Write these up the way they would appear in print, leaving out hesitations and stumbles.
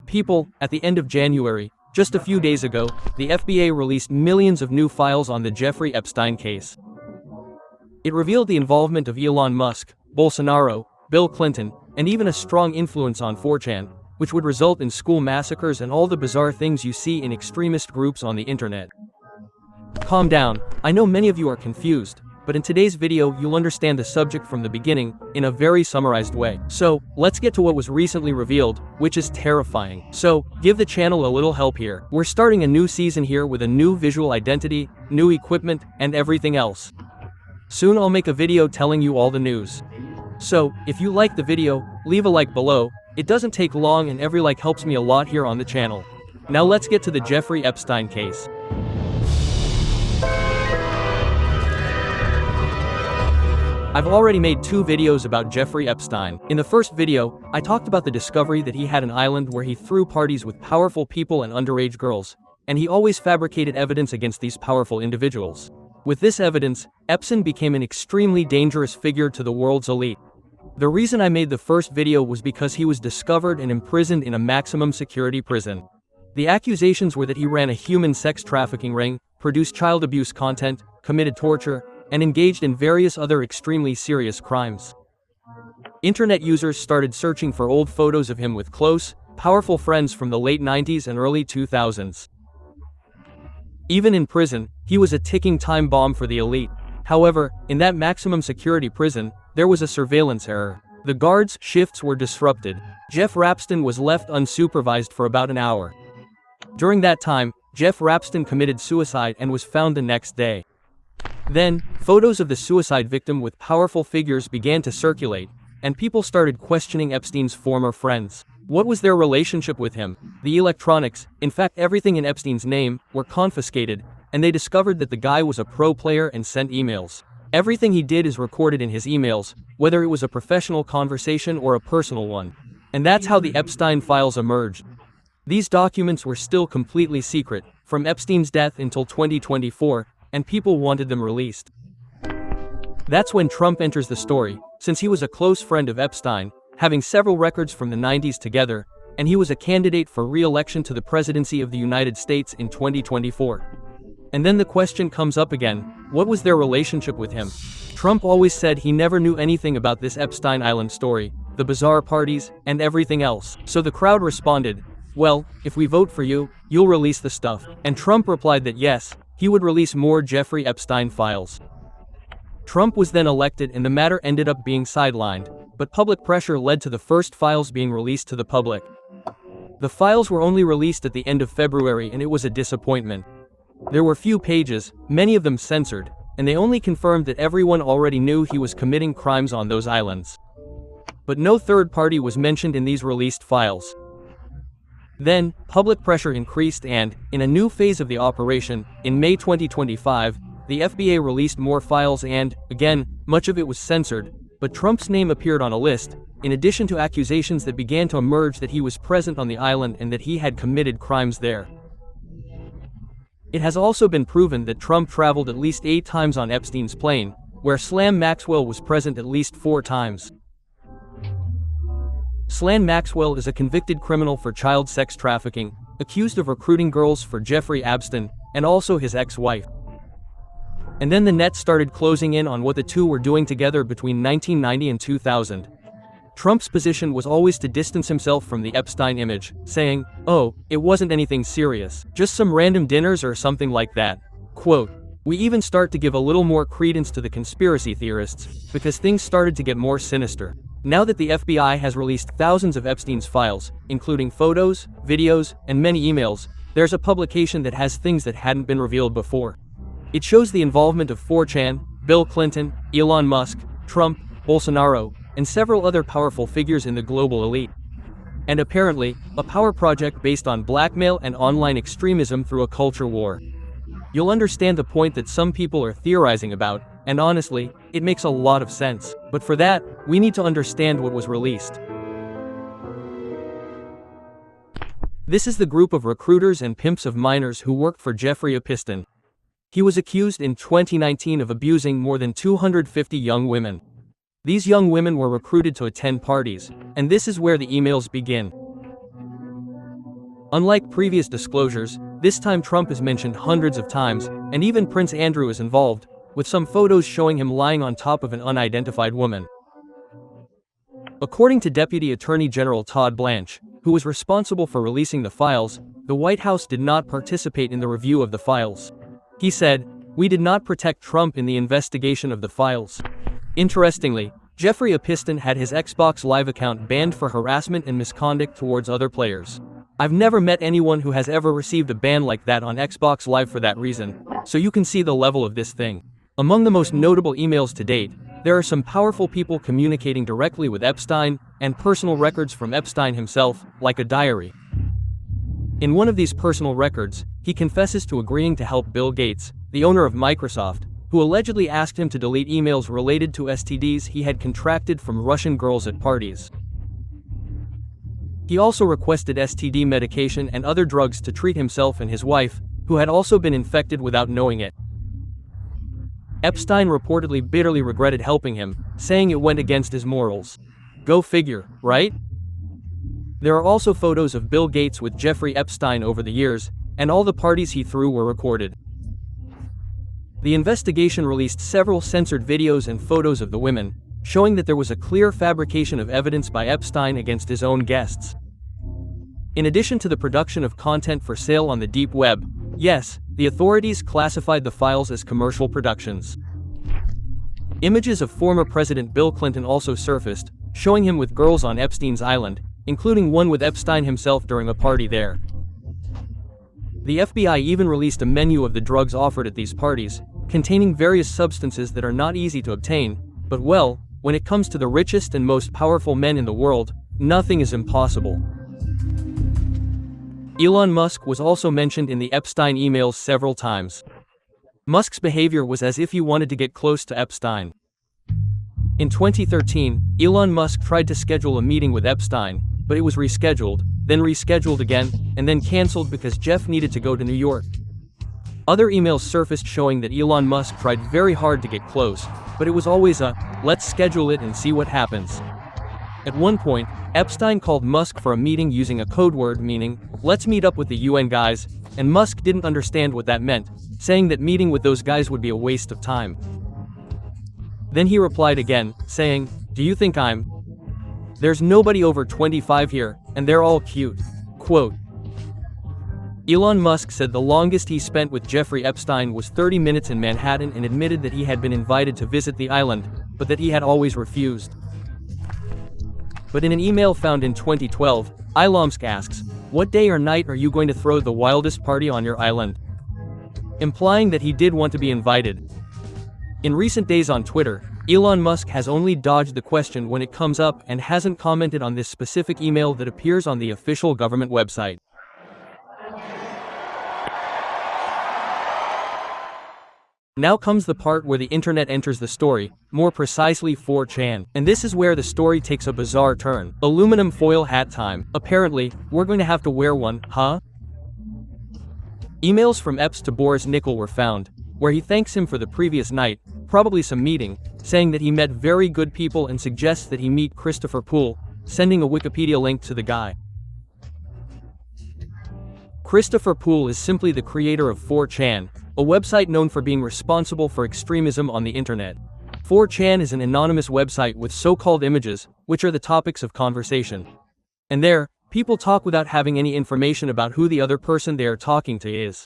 People, at the end of January, just a few days ago, the FBA released millions of new files on the Jeffrey Epstein case. It revealed the involvement of Elon Musk, Bolsonaro, Bill Clinton, and even a strong influence on 4chan, which would result in school massacres and all the bizarre things you see in extremist groups on the internet. Calm down, I know many of you are confused, but in today's video you'll understand the subject from the beginning, in a very summarized way. So, let's get to what was recently revealed, which is terrifying. So, give the channel a little help here. We're starting a new season here with a new visual identity, new equipment, and everything else. Soon I'll make a video telling you all the news. So, if you like the video, leave a like below. It doesn't take long and every like helps me a lot here on the channel. Now let's get to the Jeffrey Epstein case. I've already made 2 videos about Jeffrey Epstein. In the first video, I talked about the discovery that he had an island where he threw parties with powerful people and underage girls, and he always fabricated evidence against these powerful individuals. With this evidence, Epstein became an extremely dangerous figure to the world's elite. The reason I made the first video was because he was discovered and imprisoned in a maximum security prison. The accusations were that he ran a human sex trafficking ring, produced child abuse content, committed torture, and engaged in various other extremely serious crimes. Internet users started searching for old photos of him with close, powerful friends from the late 90s and early 2000s. Even in prison, he was a ticking time bomb for the elite. However, in that maximum security prison, there was a surveillance error. The guards' shifts were disrupted. Jeffrey Epstein was left unsupervised for about an hour. During that time, Jeffrey Epstein committed suicide and was found the next day. Then, photos of the suicide victim with powerful figures began to circulate, and people started questioning Epstein's former friends. What was their relationship with him? The electronics, in fact everything in Epstein's name, were confiscated, and they discovered that the guy was a pro player and sent emails. Everything he did is recorded in his emails, whether it was a professional conversation or a personal one. And that's how the Epstein files emerged. These documents were still completely secret, from Epstein's death until 2024, and people wanted them released. That's when Trump enters the story, since he was a close friend of Epstein, having several records from the 90s together, and he was a candidate for re-election to the presidency of the United States in 2024. And then the question comes up again, what was their relationship with him? Trump always said he never knew anything about this Epstein Island story, the bizarre parties, and everything else. So the crowd responded, well, if we vote for you, you'll release the stuff. And Trump replied that yes, he would release more Jeffrey Epstein files. Trump was then elected and the matter ended up being sidelined, but public pressure led to the first files being released to the public. The files were only released at the end of February and it was a disappointment. There were few pages, many of them censored, and they only confirmed that everyone already knew he was committing crimes on those islands. But no third party was mentioned in these released files. Then, public pressure increased and, in a new phase of the operation, in May 2025, the FBA released more files and, again, much of it was censored, but Trump's name appeared on a list, in addition to accusations that began to emerge that he was present on the island and that he had committed crimes there. It has also been proven that Trump traveled at least 8 times on Epstein's plane, where Ghislaine Maxwell was present at least 4 times. Ghislaine Maxwell is a convicted criminal for child sex trafficking, accused of recruiting girls for Jeffrey Epstein, and also his ex-wife. And then the net started closing in on what the two were doing together between 1990 and 2000. Trump's position was always to distance himself from the Epstein image, saying, oh, it wasn't anything serious, just some random dinners or something like that. Quote, we even start to give a little more credence to the conspiracy theorists, because things started to get more sinister. Now that the FBI has released thousands of Epstein's files, including photos, videos, and many emails, there's a publication that has things that hadn't been revealed before. It shows the involvement of 4chan, Bill Clinton, Elon Musk, Trump, Bolsonaro, and several other powerful figures in the global elite. And apparently, a power project based on blackmail and online extremism through a culture war. You'll understand the point that some people are theorizing about, and honestly, it makes a lot of sense. But for that, we need to understand what was released. This is the group of recruiters and pimps of minors who worked for Jeffrey Epstein. He was accused in 2019 of abusing more than 250 young women. These young women were recruited to attend parties, and this is where the emails begin. Unlike previous disclosures, this time Trump is mentioned hundreds of times, and even Prince Andrew is involved, with some photos showing him lying on top of an unidentified woman. According to Deputy Attorney General Todd Blanche, who was responsible for releasing the files, the White House did not participate in the review of the files. He said, "We did not protect Trump in the investigation of the files." Interestingly, Jeffrey Epstein had his Xbox Live account banned for harassment and misconduct towards other players. I've never met anyone who has ever received a ban like that on Xbox Live for that reason, so you can see the level of this thing. Among the most notable emails to date, there are some powerful people communicating directly with Epstein, and personal records from Epstein himself, like a diary. In one of these personal records, he confesses to agreeing to help Bill Gates, the owner of Microsoft, who allegedly asked him to delete emails related to STDs he had contracted from Russian girls at parties. He also requested STD medication and other drugs to treat himself and his wife, who had also been infected without knowing it. Epstein reportedly bitterly regretted helping him, saying it went against his morals. Go figure, right? There are also photos of Bill Gates with Jeffrey Epstein over the years, and all the parties he threw were recorded. The investigation released several censored videos and photos of the women, showing that there was a clear fabrication of evidence by Epstein against his own guests. In addition to the production of content for sale on the deep web, yes, the authorities classified the files as commercial productions. Images of former President Bill Clinton also surfaced, showing him with girls on Epstein's island, including one with Epstein himself during a party there. The FBI even released a menu of the drugs offered at these parties, containing various substances that are not easy to obtain, but well, when it comes to the richest and most powerful men in the world, nothing is impossible. Elon Musk was also mentioned in the Epstein emails several times. Musk's behavior was as if he wanted to get close to Epstein. In 2013, Elon Musk tried to schedule a meeting with Epstein, but it was rescheduled, then rescheduled again, and then cancelled because Jeff needed to go to New York. Other emails surfaced showing that Elon Musk tried very hard to get close, but it was always a, let's schedule it and see what happens. At one point, Epstein called Musk for a meeting using a code word meaning, let's meet up with the UN guys, and Musk didn't understand what that meant, saying that meeting with those guys would be a waste of time. Then he replied again, saying, do you think there's nobody over 25 here, and they're all cute. Quote. Elon Musk said the longest he spent with Jeffrey Epstein was 30 minutes in Manhattan and admitted that he had been invited to visit the island, but that he had always refused. But in an email found in 2012, Elon Musk asks, what day or night are you going to throw the wildest party on your island? Implying that he did want to be invited. In recent days on Twitter, Elon Musk has only dodged the question when it comes up and hasn't commented on this specific email that appears on the official government website. Now comes the part where the internet enters the story, more precisely 4chan. And this is where the story takes a bizarre turn. Aluminum foil hat time. Apparently, we're going to have to wear one, huh? Emails from Epps to Boris Nickel were found, where he thanks him for the previous night, probably some meeting, saying that he met very good people and suggests that he meet Christopher Poole, sending a Wikipedia link to the guy. Christopher Poole is simply the creator of 4chan, a website known for being responsible for extremism on the internet. 4chan is an anonymous website with so-called images, which are the topics of conversation. And there, people talk without having any information about who the other person they are talking to is.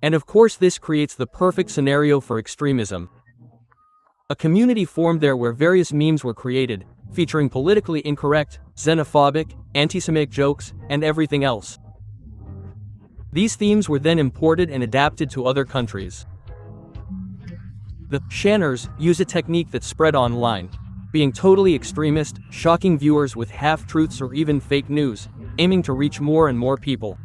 And of course this creates the perfect scenario for extremism. A community formed there where various memes were created, featuring politically incorrect, xenophobic, anti-Semitic jokes, and everything else. These themes were then imported and adapted to other countries. The shanners use a technique that spread online, being totally extremist, shocking viewers with half-truths or even fake news, aiming to reach more and more people.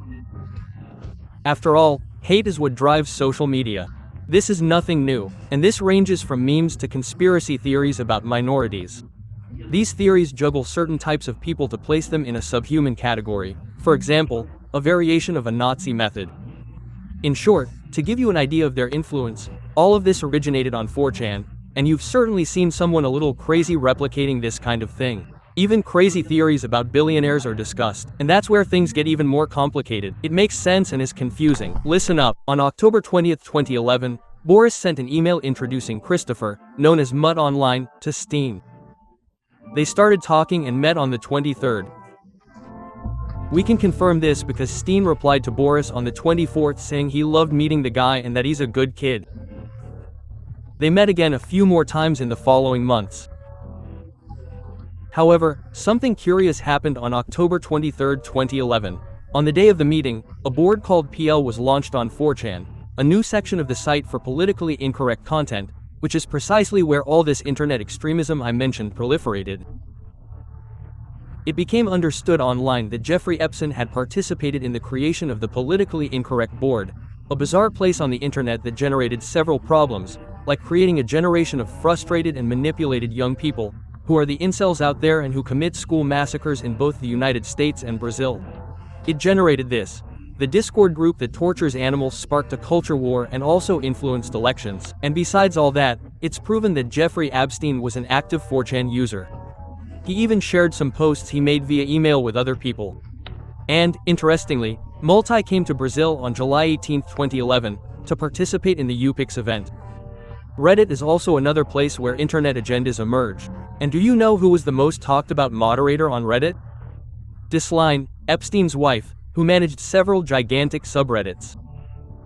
After all, hate is what drives social media. This is nothing new, and this ranges from memes to conspiracy theories about minorities. These theories juggle certain types of people to place them in a subhuman category, for example, a variation of a Nazi method. In short, to give you an idea of their influence, all of this originated on 4chan, and you've certainly seen someone a little crazy replicating this kind of thing. Even crazy theories about billionaires are discussed, and that's where things get even more complicated. It makes sense and is confusing. Listen up. On October 20th, 2011, Boris sent an email introducing Christopher, known as Mutt Online, to Steen. They started talking and met on the 23rd. We can confirm this because Steen replied to Boris on the 24th saying he loved meeting the guy and that he's a good kid. They met again a few more times in the following months. However, something curious happened on October 23, 2011. On the day of the meeting, a board called PL was launched on 4chan, a new section of the site for politically incorrect content, which is precisely where all this internet extremism I mentioned proliferated. It became understood online that Jeffrey Epstein had participated in the creation of the politically incorrect board, a bizarre place on the internet that generated several problems, like creating a generation of frustrated and manipulated young people, who are the incels out there and who commit school massacres in both the United States and Brazil. It generated this. The Discord group that tortures animals sparked a culture war and also influenced elections. And besides all that, it's proven that Jeffrey Epstein was an active 4chan user. He even shared some posts he made via email with other people. And, interestingly, Multi came to Brazil on July 18, 2011, to participate in the UPix event. Reddit is also another place where internet agendas emerge. And do you know who was the most talked about moderator on Reddit? Disline, Epstein's wife, who managed several gigantic subreddits.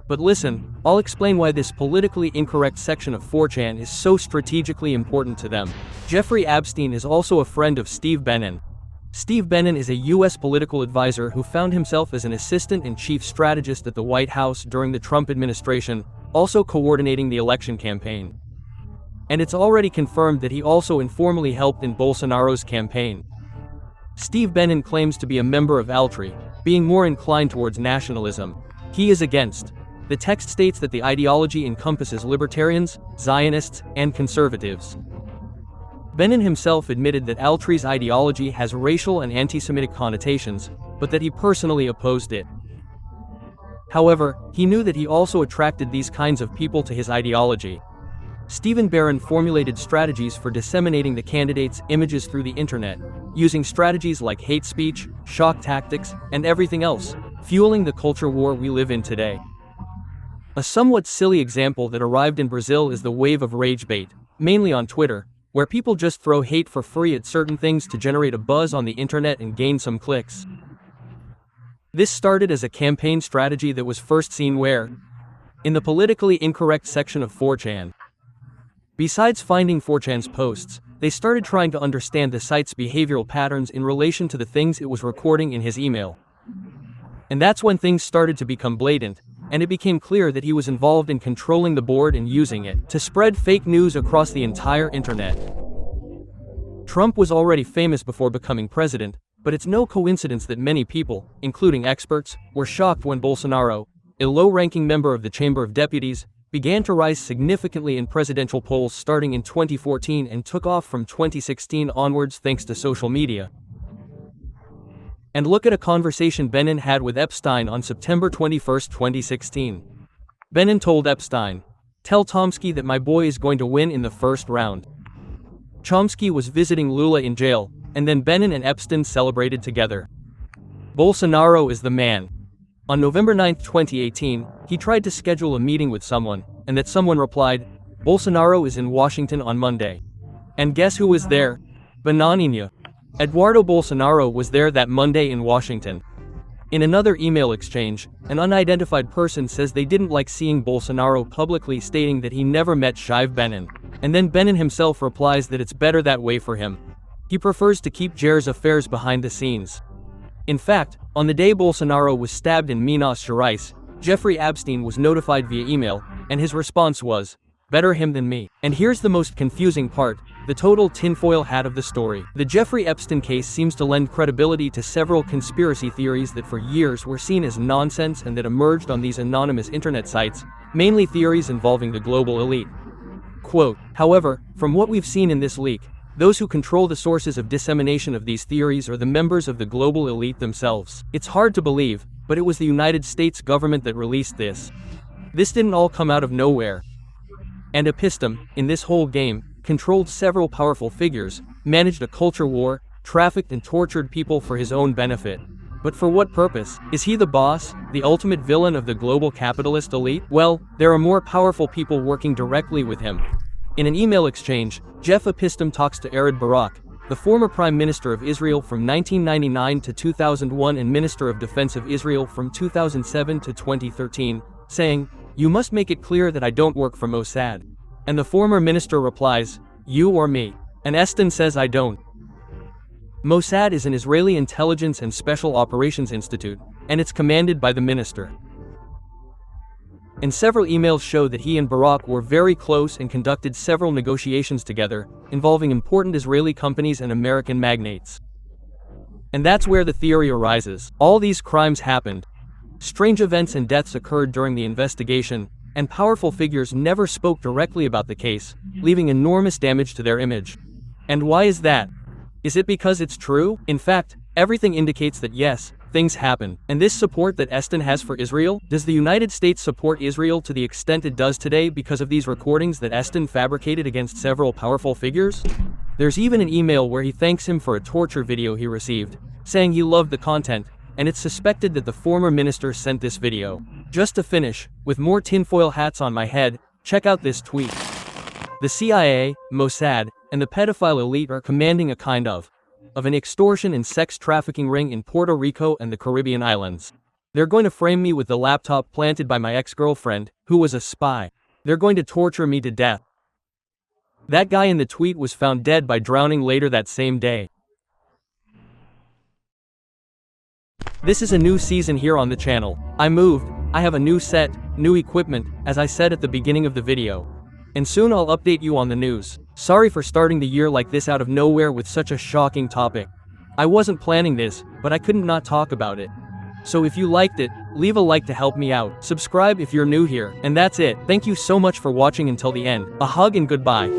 But listen, I'll explain why this politically incorrect section of 4chan is so strategically important to them. Jeffrey Epstein is also a friend of Steve Bannon. Steve Bannon is a U.S. political advisor who found himself as an assistant and chief strategist at the White House during the Trump administration, also coordinating the election campaign. And it's already confirmed that he also informally helped in Bolsonaro's campaign. Steve Bannon claims to be a member of Altri, being more inclined towards nationalism. He is against. The text states that the ideology encompasses libertarians, Zionists, and conservatives. Bannon himself admitted that Altri's ideology has racial and anti-Semitic connotations, but that he personally opposed it. However, he knew that he also attracted these kinds of people to his ideology. Stephen Barron formulated strategies for disseminating the candidates' images through the internet, using strategies like hate speech, shock tactics, and everything else, fueling the culture war we live in today. A somewhat silly example that arrived in Brazil is the wave of rage bait, mainly on Twitter, where people just throw hate for free at certain things to generate a buzz on the internet and gain some clicks. This started as a campaign strategy that was first seen where? In the politically incorrect section of 4chan. Besides finding 4chan's posts, they started trying to understand the site's behavioral patterns in relation to the things it was recording in his email. And that's when things started to become blatant, and it became clear that he was involved in controlling the board and using it to spread fake news across the entire internet. Trump was already famous before becoming president, but it's no coincidence that many people, including experts, were shocked when Bolsonaro, a low-ranking member of the Chamber of Deputies, began to rise significantly in presidential polls starting in 2014 and took off from 2016 onwards thanks to social media. And look at a conversation Bannon had with Epstein on September 21, 2016. Bannon told Epstein, "Tell Chomsky that my boy is going to win in the first round." Chomsky was visiting Lula in jail, and then Bannon and Epstein celebrated together. Bolsonaro is the man. On November 9, 2018, he tried to schedule a meeting with someone, and that someone replied, "Bolsonaro is in Washington on Monday." And guess who was there? Bananinha. Eduardo Bolsonaro was there that Monday in Washington. In another email exchange, an unidentified person says they didn't like seeing Bolsonaro publicly stating that he never met Shiv Bannon. And then Bannon himself replies that it's better that way for him. He prefers to keep Jair's affairs behind the scenes. In fact, on the day Bolsonaro was stabbed in Minas Gerais, Jeffrey Epstein was notified via email, and his response was, "Better him than me." And here's the most confusing part, the total tinfoil hat of the story. The Jeffrey Epstein case seems to lend credibility to several conspiracy theories that for years were seen as nonsense and that emerged on these anonymous internet sites, mainly theories involving the global elite. Quote, however, from what we've seen in this leak, those who control the sources of dissemination of these theories are the members of the global elite themselves. It's hard to believe, but it was the United States government that released this. This didn't all come out of nowhere. And Epistem, in this whole game, controlled several powerful figures, managed a culture war, trafficked and tortured people for his own benefit. But for what purpose? Is he the boss, the ultimate villain of the global capitalist elite? Well, there are more powerful people working directly with him. In an email exchange, Jeffrey Epstein talks to Ehud Barak, the former Prime Minister of Israel from 1999 to 2001 and Minister of Defense of Israel from 2007 to 2013, saying, "You must make it clear that I don't work for Mossad." And the former minister replies, "You or me?" And Epstein says, "I don't." Mossad is an Israeli intelligence and special operations institute, and it's commanded by the minister. And several emails show that he and Barak were very close and conducted several negotiations together, involving important Israeli companies and American magnates. And that's where the theory arises. All these crimes happened. Strange events and deaths occurred during the investigation, and powerful figures never spoke directly about the case, leaving enormous damage to their image. And why is that? Is it because it's true? In fact, everything indicates that yes, things happen. And this support that Epstein has for Israel? Does the United States support Israel to the extent it does today because of these recordings that Epstein fabricated against several powerful figures? There's even an email where he thanks him for a torture video he received, saying he loved the content, and it's suspected that the former minister sent this video. Just to finish, with more tinfoil hats on my head, check out this tweet. The CIA, Mossad, and the pedophile elite are commanding a kind of an extortion and sex trafficking ring in Puerto Rico and the Caribbean islands. They're going to frame me with the laptop planted by my ex-girlfriend, who was a spy. They're going to torture me to death. That guy in the tweet was found dead by drowning later that same day. This is a new season here on the channel. I moved, I have a new set, new equipment, as I said at the beginning of the video. And soon I'll update you on the news. Sorry for starting the year like this out of nowhere with such a shocking topic. I wasn't planning this, but I couldn't not talk about it. So if you liked it, leave a like to help me out. Subscribe if you're new here. And that's it. Thank you so much for watching until the end. A hug and goodbye.